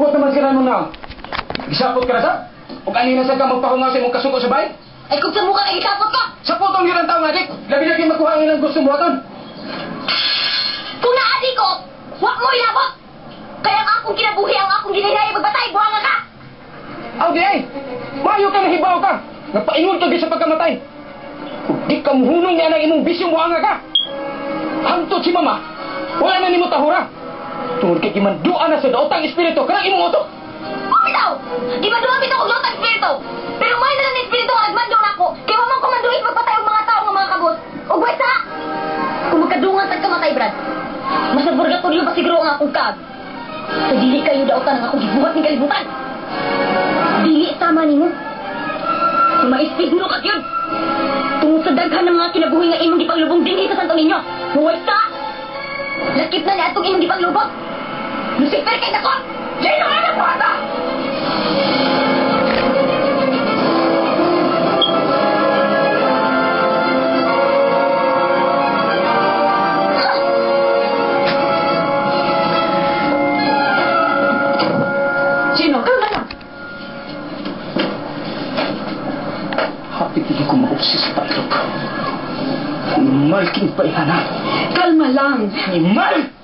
Hugot naman sila mo na. Gisapot ka na sa? O kanina sa ka magpahunga sa imong kasuko sa bay? Ay kung sa mukha kay gisapot ka! Sa putong yun ang tao nga, dik. Labi-labi magkuhangin ang gusto mo aton. Kung naadi ko, wak mo ilabot! Kaya ang akong kinabuhi, ang akong ginigaya magbatay, buhanga ka! Aw di ay! Mayo ka nahibaw ka! Nagpaingon ka di sa pagkamatay! Kung di ka muhunong niya ng imong bisyong buhanga ka! Hantod si mama! Wala na ni mo tahura! Tungod kay kimanduan na sa daotang espiritu, kanang imong oto! Bitaw! Di ba doon bitaw kong lotang espiritu? Pero may na lang na espiritu nga agmando na ako, kaya mamang kumanduin magpatay ang mga tao ng mga kabot! O buhay sa! Kung magkadungan sa kamatay, Brad, mas nagburgatulyo ba siguro ang akong kag? Sa dili kayo daotan ang akong gibuhat ng kalibutan! Dili tama ni mo. Maistigno ka yun. Tungod sa daghan ng mga kinabuhi nga imong gipaglubong din sa Santo Niño. Huwag ka! Lakip na niya itong imong gipaglubong. Lucifer kay nako! Sino ka na po ata? Sino? Kalma lang. Hapit hindi ko maupsis sa tatlog. Malking paihana. Kalma lang. Mal!